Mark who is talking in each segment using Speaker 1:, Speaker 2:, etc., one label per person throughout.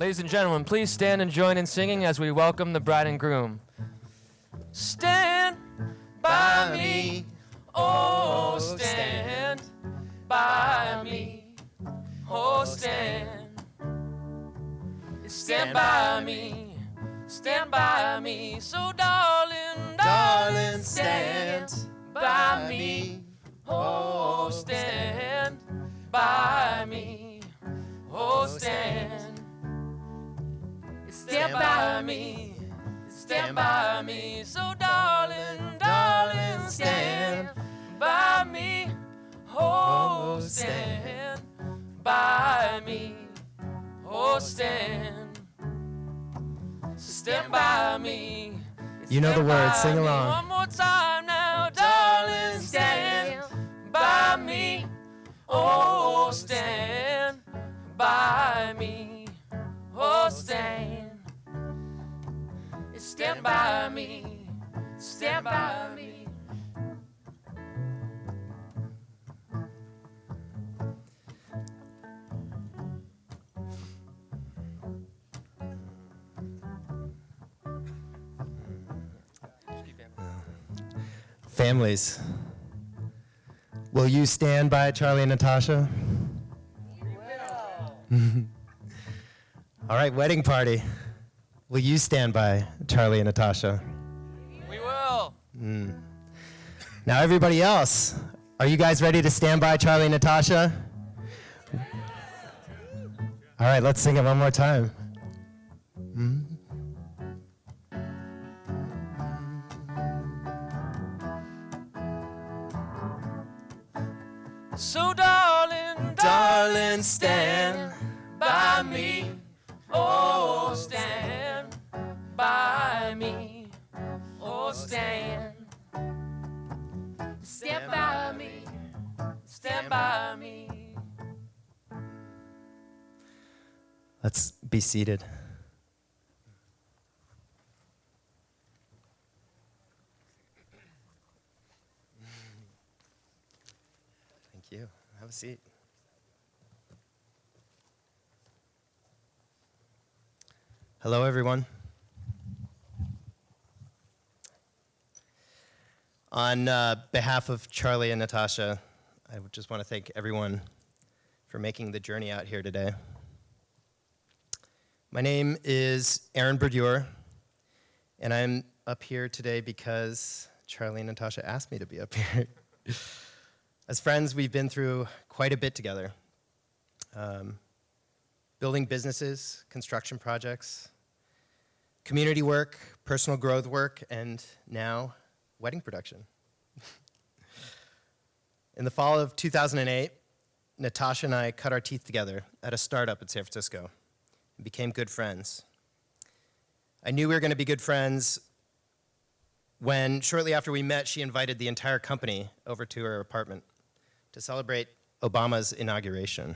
Speaker 1: Ladies and gentlemen, please stand and join in singing as we welcome the bride and groom. Stand by me, oh stand by me, oh stand. Stand by me, so darling, darling, stand by me, oh stand by me, oh stand. Stand by me, so darling, darling, stand by me, oh stand by me, oh stand. Stand by me.
Speaker 2: You know the words, sing along.
Speaker 1: One more time now, darling, stand by me, oh stand by me, oh stand. Stand by me, stand by me.
Speaker 2: Families, will you stand by Charley and Natasha?
Speaker 3: We will.
Speaker 2: All right, wedding party. Will you stand by Charley and Natasha?
Speaker 1: We will.
Speaker 2: Now everybody else, are you guys ready to stand by Charley and Natasha? All right, let's sing it one more time.
Speaker 1: So darling, darling, stand by me, oh stand by me, oh stand. Stand by me, stand by me.
Speaker 2: Let's be seated. Thank you. Have a seat. Hello, everyone. On behalf of Charley and Natasha, I would just want to thank everyone for making the journey out here today. My name is Aaron Berdure, and I'm up here today because Charley and Natasha asked me to be up here. As friends, we've been through quite a bit together. Building businesses, construction projects, community work, personal growth work, and now wedding production. In the fall of 2008, Natasha and I cut our teeth together at a startup in San Francisco and became good friends. I knew we were going to be good friends when, shortly after we met, she invited the entire company over to her apartment to celebrate Obama's inauguration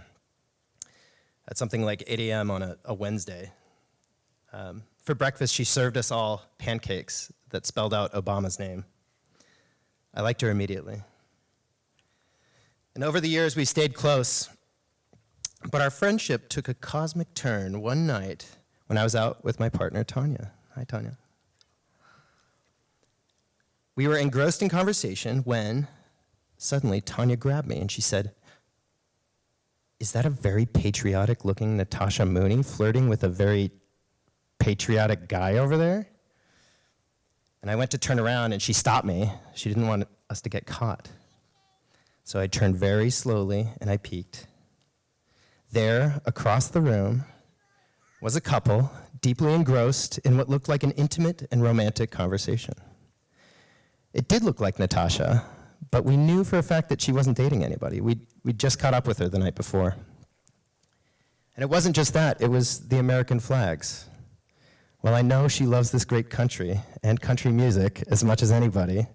Speaker 2: at something like 8 a.m. on a Wednesday. For breakfast, she served us all pancakes that spelled out Obama's name. I liked her immediately. And over the years, we stayed close, but our friendship took a cosmic turn one night when I was out with my partner, Tanya. Hi, Tanya. We were engrossed in conversation when suddenly Tanya grabbed me and she said, "Is that a very patriotic-looking Natasha Mooney flirting with a very patriotic guy over there?" And I went to turn around and she stopped me. She didn't want us to get caught. So I turned very slowly and I peeked. There, across the room, was a couple deeply engrossed in what looked like an intimate and romantic conversation. It did look like Natasha, but we knew for a fact that she wasn't dating anybody. We'd just caught up with her the night before. And it wasn't just that, it was the American flags. Well, I know she loves this great country and country music as much as anybody.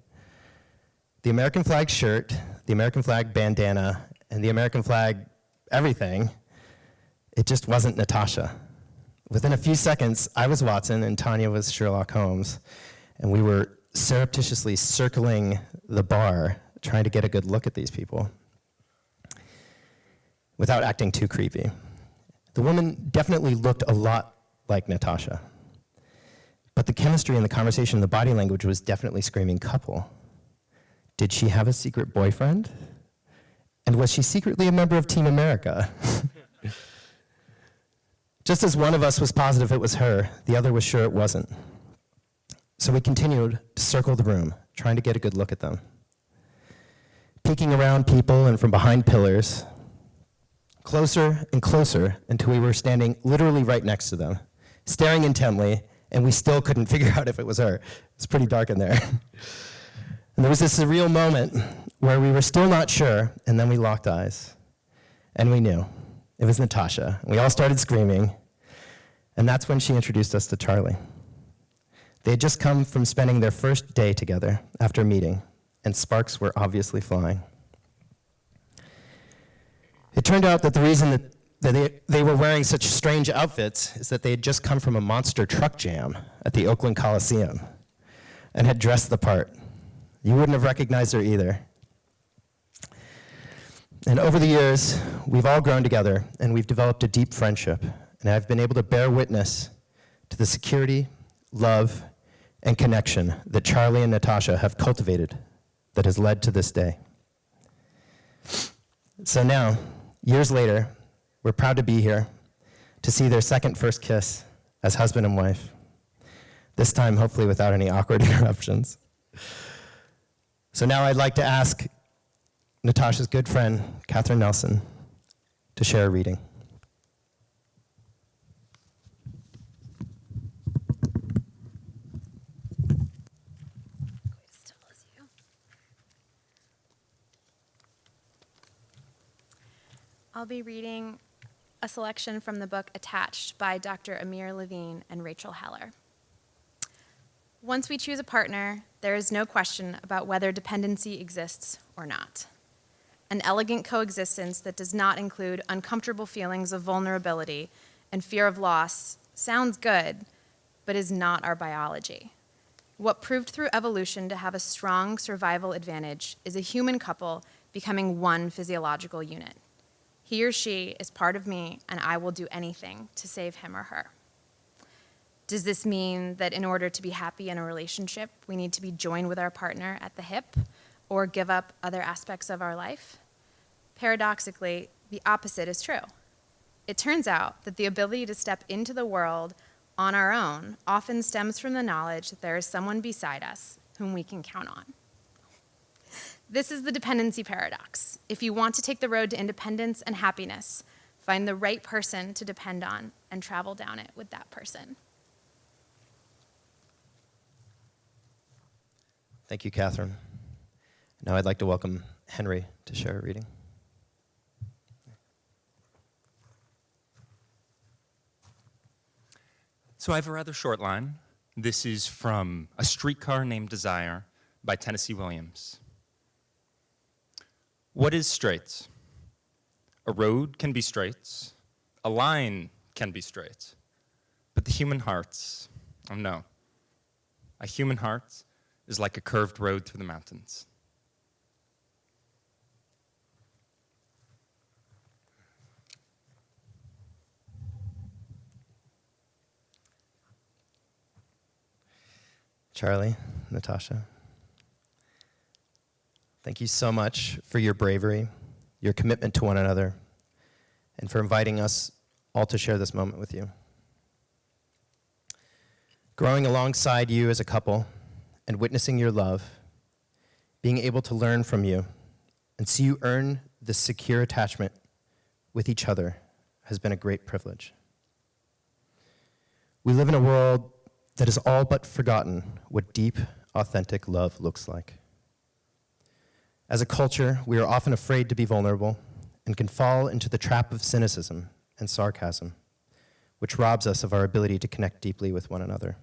Speaker 2: The American flag shirt, the American flag bandana, and the American flag everything, it just wasn't Natasha. Within a few seconds, I was Watson and Tanya was Sherlock Holmes, and we were surreptitiously circling the bar, trying to get a good look at these people without acting too creepy. The woman definitely looked a lot like Natasha, but the chemistry and the conversation and the body language was definitely screaming couple. Did she have a secret boyfriend? And was she secretly a member of Team America? Just as one of us was positive it was her, the other was sure it wasn't. So we continued to circle the room, trying to get a good look at them. Peeking around people and from behind pillars, closer and closer until we were standing literally right next to them, staring intently, and we still couldn't figure out if it was her. It was pretty dark in there. And there was this surreal moment where we were still not sure, and then we locked eyes, and we knew. It was Natasha. We all started screaming, and that's when she introduced us to Charley. They had just come from spending their first day together after meeting, and sparks were obviously flying. It turned out that the reason that they were wearing such strange outfits is that they had just come from a monster truck jam at the Oakland Coliseum and had dressed the part. You wouldn't have recognized her either. And over the years, we've all grown together, and we've developed a deep friendship, and I've been able to bear witness to the security, love, and connection that Charley and Natasha have cultivated that has led to this day. So now, years later, we're proud to be here to see their second first kiss as husband and wife. This time, hopefully without any awkward interruptions. So now I'd like to ask Natasha's good friend, Catherine Nelson, to share a reading.
Speaker 4: I'll be reading a selection from the book Attached by Dr. Amir Levine and Rachel Heller. Once we choose a partner, there is no question about whether dependency exists or not. An elegant coexistence that does not include uncomfortable feelings of vulnerability and fear of loss sounds good, but is not our biology. What proved through evolution to have a strong survival advantage is a human couple becoming one physiological unit. He or she is part of me, and I will do anything to save him or her. Does this mean that in order to be happy in a relationship, we need to be joined with our partner at the hip or give up other aspects of our life? Paradoxically, the opposite is true. It turns out that the ability to step into the world on our own often stems from the knowledge that there is someone beside us whom we can count on. This is the dependency paradox. If you want to take the road to independence and happiness, find the right person to depend on and travel down it with that person.
Speaker 2: Thank you, Catherine. Now I'd like to welcome Henry to share a reading.
Speaker 5: So I have a rather short line. This is from A Streetcar Named Desire by Tennessee Williams. What is straight? A road can be straight. A line can be straight. But the human heart, oh no. A human heart is like a curved road through the mountains.
Speaker 2: Charley, Natasha, thank you so much for your bravery, your commitment to one another, and for inviting us all to share this moment with you. Growing alongside you as a couple and witnessing your love, being able to learn from you and see you earn this secure attachment with each other has been a great privilege. We live in a world that has all but forgotten what deep, authentic love looks like. As a culture, we are often afraid to be vulnerable and can fall into the trap of cynicism and sarcasm, which robs us of our ability to connect deeply with one another.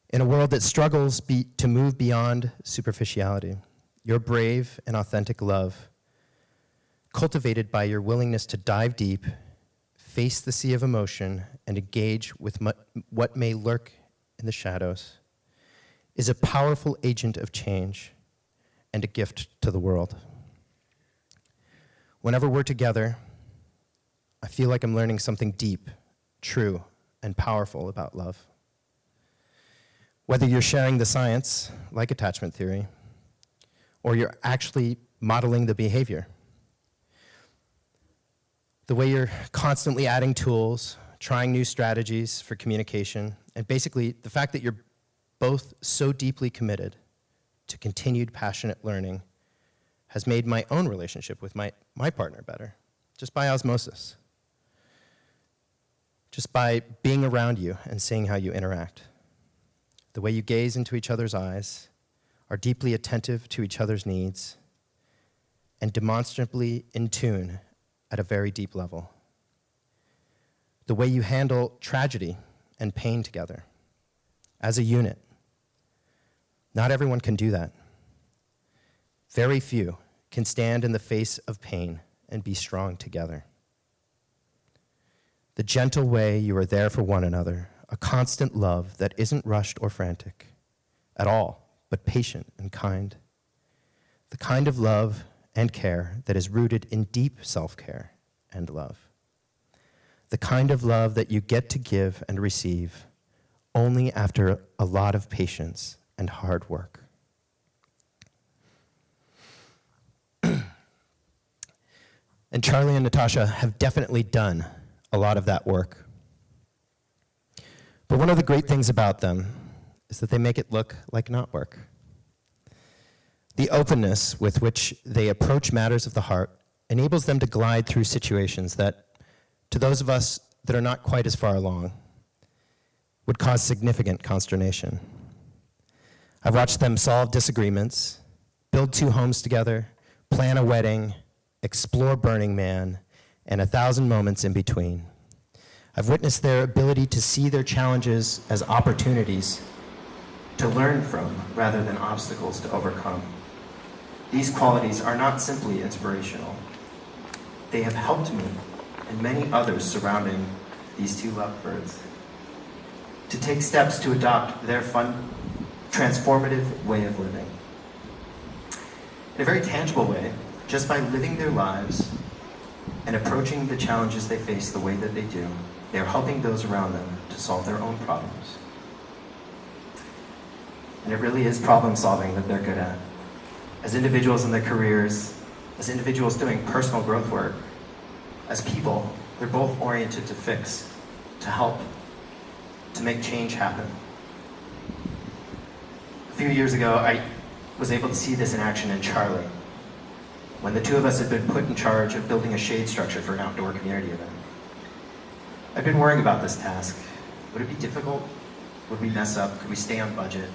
Speaker 2: In a world that struggles to move beyond superficiality, your brave and authentic love, cultivated by your willingness to dive deep, face the sea of emotion, and engage with what may lurk in the shadows, is a powerful agent of change and a gift to the world. Whenever we're together, feel like I'm learning something deep, true, and powerful about love. Whether you're sharing the science, like attachment theory, or you're actually modeling the behavior. The way you're constantly adding tools, trying new strategies for communication, and basically the fact that you're both so deeply committed to continued passionate learning has made my own relationship with my partner better, just by osmosis. Just by being around you and seeing how you interact. The way you gaze into each other's eyes, are deeply attentive to each other's needs, and demonstrably in tune at a very deep level. The way you handle tragedy and pain together, as a unit. Not everyone can do that. Very few can stand in the face of pain and be strong together. The gentle way you are there for one another, a constant love that isn't rushed or frantic at all, but patient and kind. The kind of love and care that is rooted in deep self-care and love. The kind of love that you get to give and receive only after a lot of patience and hard work. And Charley and Natasha have definitely done a lot of that work. But one of the great things about them is that they make it look like not work. The openness with which they approach matters of the heart enables them to glide through situations that, to those of us that are not quite as far along, would cause significant consternation. I've watched them solve disagreements, build 2 homes together, plan a wedding, explore Burning Man, and 1,000 moments in between. I've witnessed their ability to see their challenges as opportunities to learn from rather than obstacles to overcome. These qualities are not simply inspirational. They have helped me and many others surrounding these 2 lovebirds to take steps to adopt their fun, transformative way of living. In a very tangible way, just by living their lives and approaching the challenges they face the way that they do, they are helping those around them to solve their own problems. And it really is problem solving that they're good at. As individuals in their careers, as individuals doing personal growth work, as people, they're both oriented to fix, to help, to make change happen. A few years ago, I was able to see this in action in Charley, when the 2 of us had been put in charge of building a shade structure for an outdoor community event. I've been worrying about this task. Would it be difficult? Would we mess up? Could we stay on budget?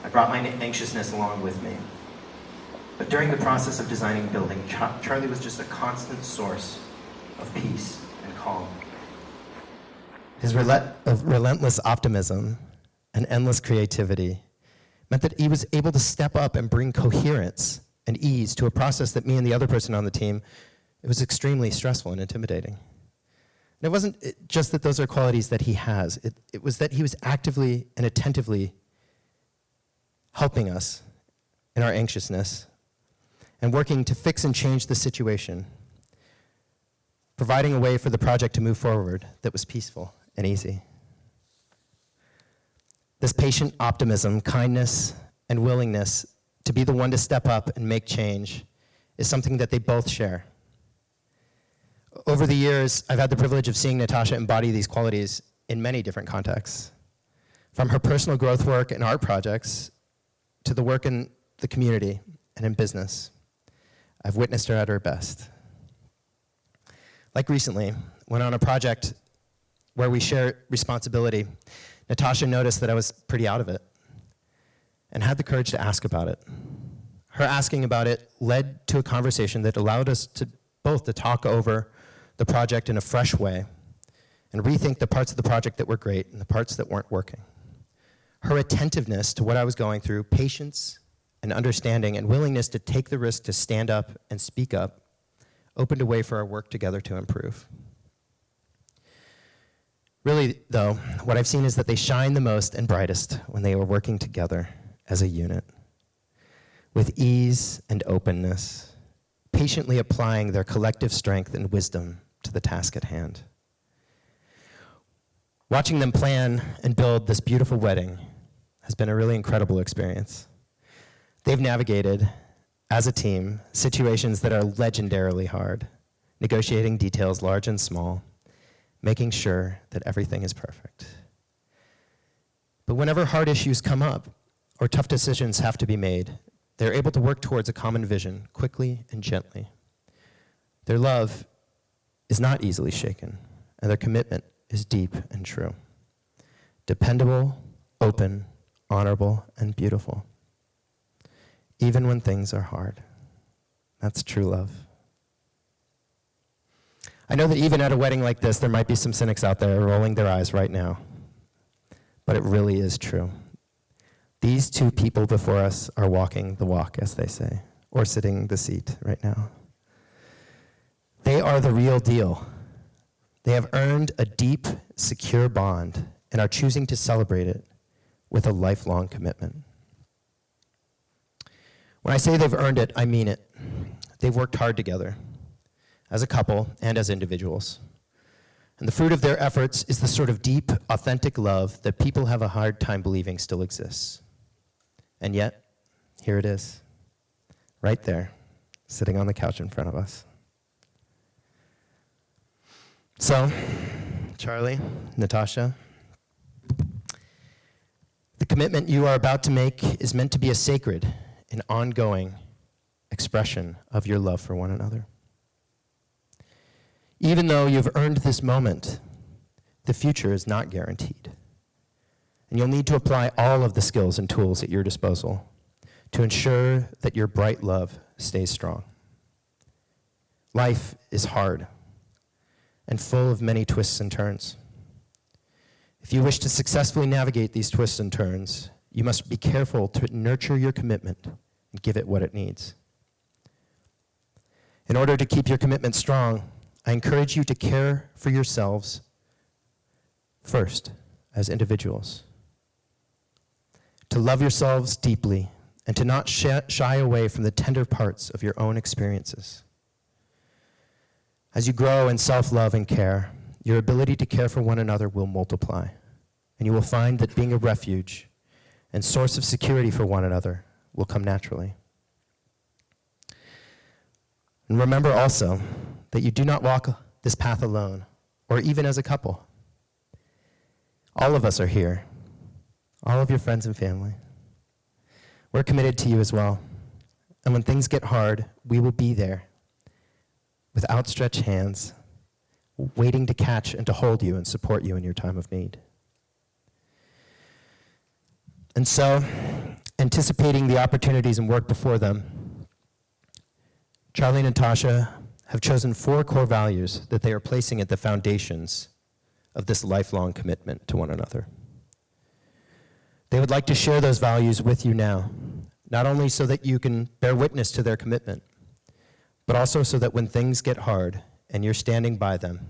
Speaker 2: I brought my anxiousness along with me. But during the process of designing and building, Charley was just a constant source of peace and calm. His relentless optimism and endless creativity meant that he was able to step up and bring coherence and ease to a process that me and the other person on the team, it was extremely stressful and intimidating. And it wasn't just that those are qualities that he has, it was that he was actively and attentively helping us in our anxiousness and working to fix and change the situation, providing a way for the project to move forward that was peaceful and easy. This patient optimism, kindness, and willingness to be the one to step up and make change is something that they both share. Over the years, I've had the privilege of seeing Natasha embody these qualities in many different contexts, from her personal growth work and art projects to the work in the community and in business. I've witnessed her at her best. Like recently, when on a project where we share responsibility, Natasha noticed that I was pretty out of it and had the courage to ask about it. Her asking about it led to a conversation that allowed us to both to talk over the project in a fresh way and rethink the parts of the project that were great and the parts that weren't working. Her attentiveness to what I was going through, patience and understanding and willingness to take the risk to stand up and speak up opened a way for our work together to improve. Really, though, what I've seen is that they shine the most and brightest when they are working together as a unit, with ease and openness, patiently applying their collective strength and wisdom to the task at hand. Watching them plan and build this beautiful wedding has been a really incredible experience. They've navigated, as a team, situations that are legendarily hard, negotiating details large and small, making sure that everything is perfect. But whenever hard issues come up or tough decisions have to be made, they're able to work towards a common vision quickly and gently. Their love is not easily shaken, and their commitment is deep and true. Dependable, open, honorable, and beautiful. Even when things are hard. That's true love. I know that even at a wedding like this, there might be some cynics out there rolling their eyes right now. But it really is true. These two people before us are walking the walk, as they say, or sitting the seat right now. They are the real deal. They have earned a deep, secure bond and are choosing to celebrate it with a lifelong commitment. When I say they've earned it, I mean it. They've worked hard together, as a couple and as individuals. And the fruit of their efforts is the sort of deep, authentic love that people have a hard time believing still exists. And yet, here it is, right there, sitting on the couch in front of us. So, Charley, Natasha, the commitment you are about to make is meant to be a sacred and ongoing expression of your love for one another. Even though you've earned this moment, the future is not guaranteed. And you'll need to apply all of the skills and tools at your disposal to ensure that your bright love stays strong. Life is hard and full of many twists and turns. If you wish to successfully navigate these twists and turns, you must be careful to nurture your commitment and give it what it needs. In order to keep your commitment strong, I encourage you to care for yourselves first as individuals, to love yourselves deeply, and to not shy away from the tender parts of your own experiences. As you grow in self-love and care, your ability to care for one another will multiply, and you will find that being a refuge and source of security for one another will come naturally. And remember also that you do not walk this path alone, or even as a couple. All of us are here, all of your friends and family. We're committed to you as well. And when things get hard, we will be there with outstretched hands, waiting to catch and to hold you and support you in your time of need. And so, anticipating the opportunities and work before them, Charley and Natasha have chosen 4 core values that they are placing at the foundations of this lifelong commitment to one another. They would like to share those values with you now, not only so that you can bear witness to their commitment, but also so that when things get hard and you're standing by them,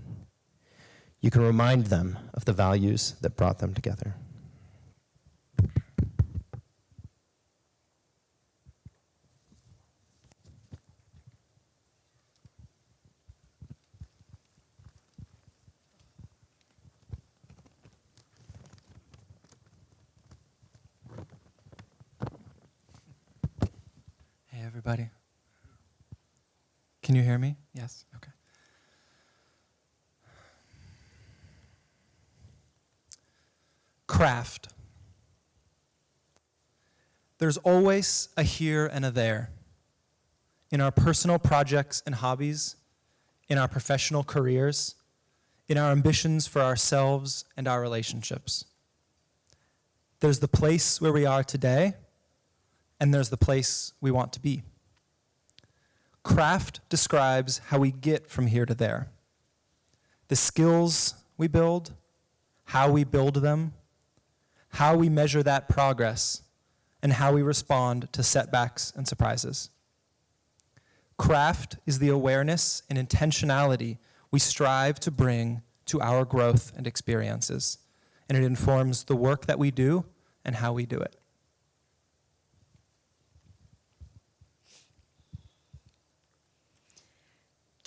Speaker 2: you can remind them of the values that brought them together.
Speaker 3: Hey, everybody. Can you hear me? Yes? Okay. Craft. There's always a here and a there. In our personal projects and hobbies, in our professional careers, in our ambitions for ourselves and our relationships. There's the place where we are today, and there's the place we want to be. Craft describes how we get from here to there. The skills we build, how we build them, how we measure that progress, and how we respond to setbacks and surprises. Craft is the awareness and intentionality we strive to bring to our growth and experiences, and it informs the work that we do and how we do it.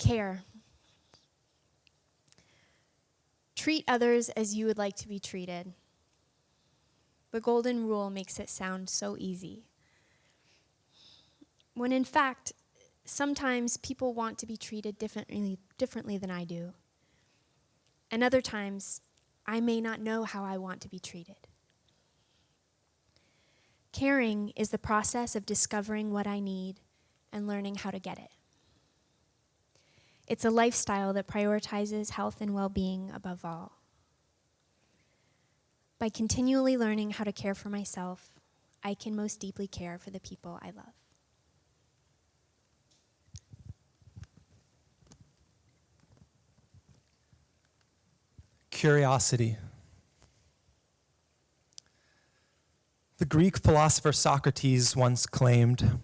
Speaker 6: care. Treat others as you would like to be treated. The golden rule makes it sound so easy, when in fact, sometimes people want to be treated differently than I do. And other times, I may not know how I want to be treated. Caring is the process of discovering what I need and learning how to get it. It's a lifestyle that prioritizes health and well-being above all. By continually learning how to care for myself, I can most deeply care for the people I love.
Speaker 3: Curiosity. The Greek philosopher Socrates once claimed,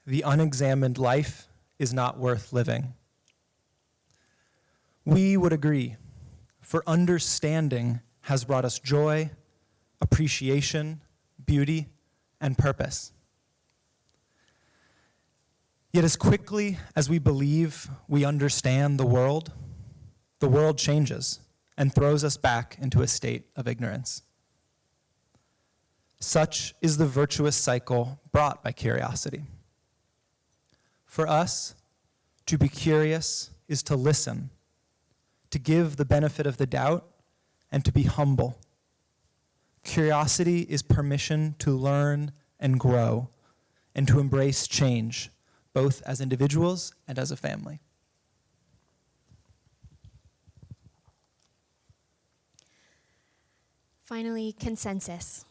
Speaker 3: "The unexamined life is not worth living." We would agree, for understanding has brought us joy, appreciation, beauty, and purpose. Yet as quickly as we believe we understand the world changes and throws us back into a state of ignorance. Such is the virtuous cycle brought by curiosity. For us, to be curious is to listen, to give the benefit of the doubt, and to be humble. Curiosity is permission to learn and grow, and to embrace change, both as individuals and as a family.
Speaker 6: Finally, consensus.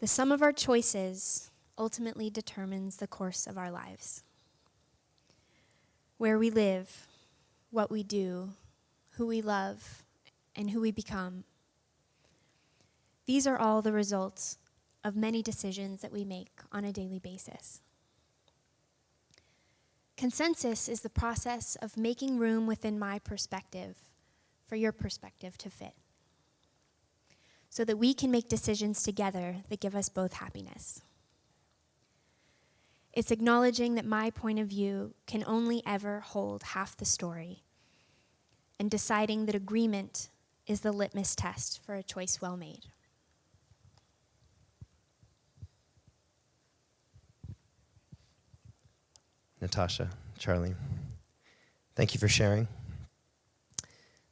Speaker 6: The sum of our choices ultimately determines the course of our lives. Where we live, what we do, who we love, and who we become. These are all the results of many decisions that we make on a daily basis. Consensus is the process of making room within my perspective for your perspective to fit, so that we can make decisions together that give us both happiness. It's acknowledging that my point of view can only ever hold half the story, and deciding that agreement is the litmus test for a choice well made.
Speaker 2: Natasha, Charley, thank you for sharing.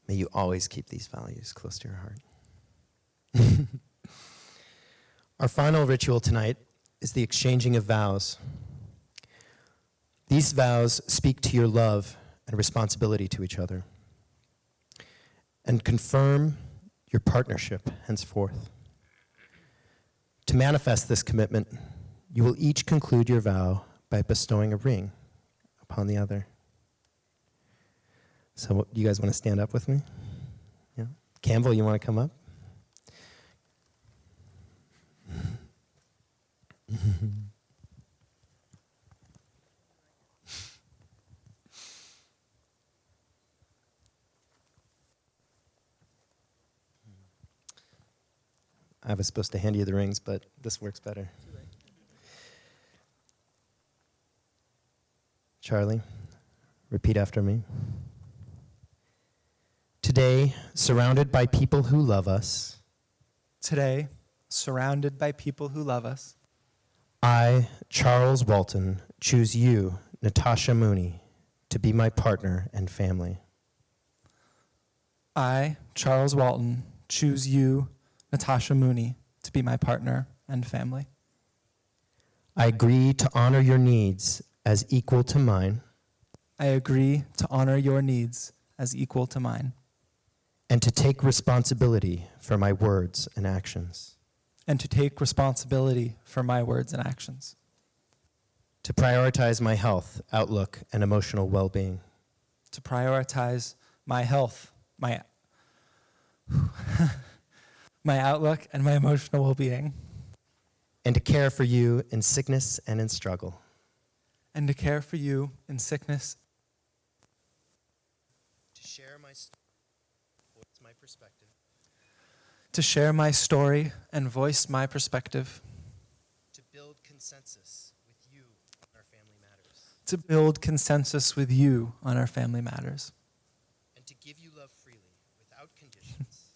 Speaker 2: May you always keep these values close to your heart. Our final ritual tonight is the exchanging of vows. These vows speak to your love and responsibility to each other and confirm your partnership henceforth. To manifest this commitment, you will each conclude your vow by bestowing a ring upon the other. So you guys want to stand up with me? Yeah. Campbell, you want to come up? I was supposed to hand you the rings, but this works better. Charley, repeat after me. Today, surrounded by people who love us.
Speaker 3: Today, surrounded by people who love us,
Speaker 2: I, Charles Walton, choose you, Natasha Mooney, to be my partner and family.
Speaker 3: I, Charles Walton, choose you, Natasha Mooney, to be my partner and family.
Speaker 2: I agree to honor your needs as equal to mine.
Speaker 3: I agree to honor your needs as equal to mine.
Speaker 2: And to take responsibility for my words and actions.
Speaker 3: And to take responsibility for my words and actions.
Speaker 2: To prioritize my health, outlook, and emotional well-being.
Speaker 3: To prioritize my health, my outlook, and my emotional well-being.
Speaker 2: And to care for you in sickness and in struggle.
Speaker 3: And to care for you in sickness.
Speaker 2: To share my voice my perspective.
Speaker 3: To share my story and voice my perspective.
Speaker 2: To build consensus with you on our family matters.
Speaker 3: to build consensus with you on our family matters,
Speaker 2: and to give you love freely without conditions,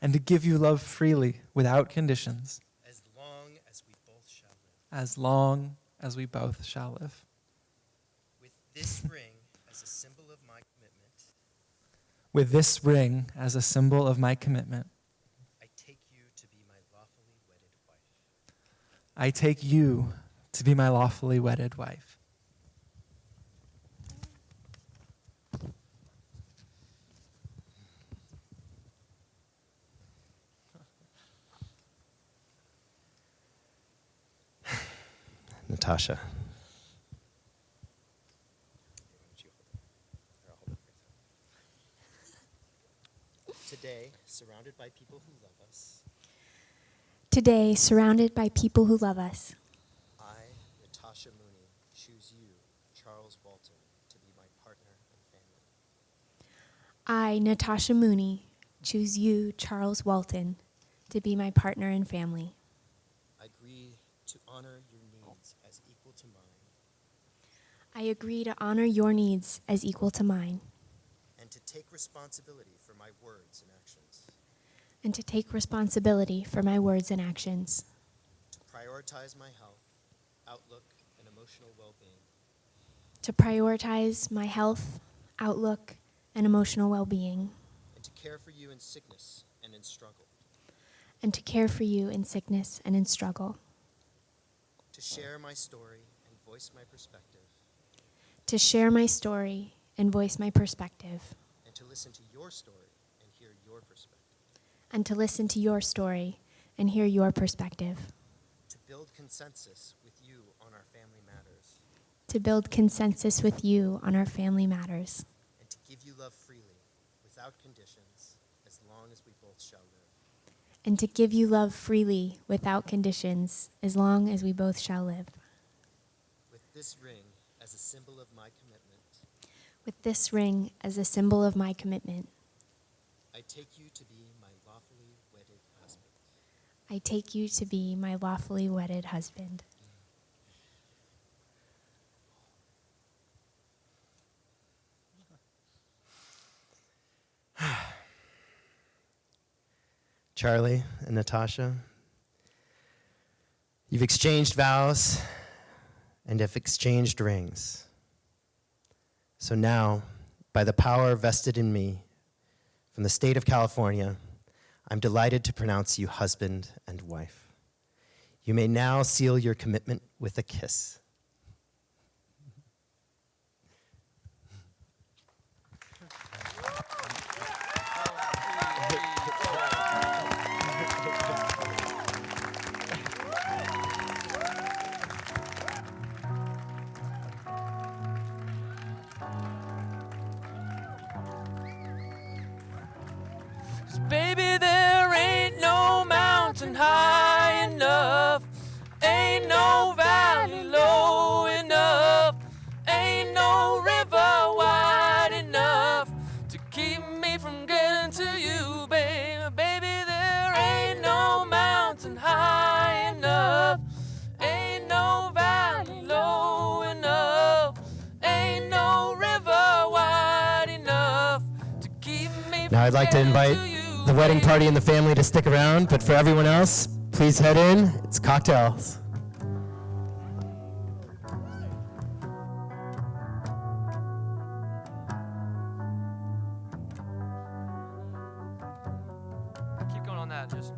Speaker 3: and to give you love freely without conditions,
Speaker 2: as long as we both shall live.
Speaker 3: as long as we both shall live.
Speaker 2: With this ring as a symbol of my commitment,
Speaker 3: With this ring as a symbol of my commitment,
Speaker 2: I take you to be my lawfully wedded wife.
Speaker 3: I take you to be my lawfully wedded wife.
Speaker 2: Natasha. Today, surrounded by people who love us,
Speaker 6: Today, surrounded by people who love us,
Speaker 2: I, Natasha Mooney, choose you, Charles Walton, to be my partner and family.
Speaker 6: I, Natasha Mooney, choose you, Charles Walton, to be my partner and family.
Speaker 2: I agree to honor your needs as equal to mine,
Speaker 6: I agree to honor your needs as equal to mine,
Speaker 2: and to take responsibility for my words and actions,
Speaker 6: and to take responsibility for my words and actions,
Speaker 2: to prioritize my health, outlook, and emotional well-being,
Speaker 6: to prioritize my health, outlook, and emotional well-being,
Speaker 2: and to care for you in sickness and in struggle,
Speaker 6: and to care for you in sickness and in struggle,
Speaker 2: to share my story and voice my perspective,
Speaker 6: to share my story and voice my perspective,
Speaker 2: and to listen to your story and hear your perspective,
Speaker 6: and to listen to your story and hear your perspective,
Speaker 2: to build consensus with you on our family matters,
Speaker 6: to build consensus with you on our family matters,
Speaker 2: and to give you love freely without conditions as long as we both shall live.
Speaker 6: and to give you love freely without conditions as long as we both shall live.
Speaker 2: With this ring as a symbol of my commitment,
Speaker 6: With this ring as a symbol of my commitment,
Speaker 2: I take you to be my lawfully wedded husband.
Speaker 6: I take you to be my lawfully wedded husband.
Speaker 2: Charley and Natasha, you've exchanged vows and have exchanged rings. So now, by the power vested in me from the state of California, I'm delighted to pronounce you husband and wife. You may now seal your commitment with a kiss.
Speaker 1: Baby, there ain't no mountain high enough, ain't no valley low enough, ain't no river wide enough to keep me from getting to you, baby. Baby, there ain't no mountain high enough, ain't no valley low enough, ain't no river wide enough to keep me from
Speaker 2: Now I'd like to invite
Speaker 1: getting to you,
Speaker 2: the wedding
Speaker 1: baby.
Speaker 2: party and the family to stick around, but for everyone else, please head in. It's cocktails.
Speaker 1: Keep going on that, just.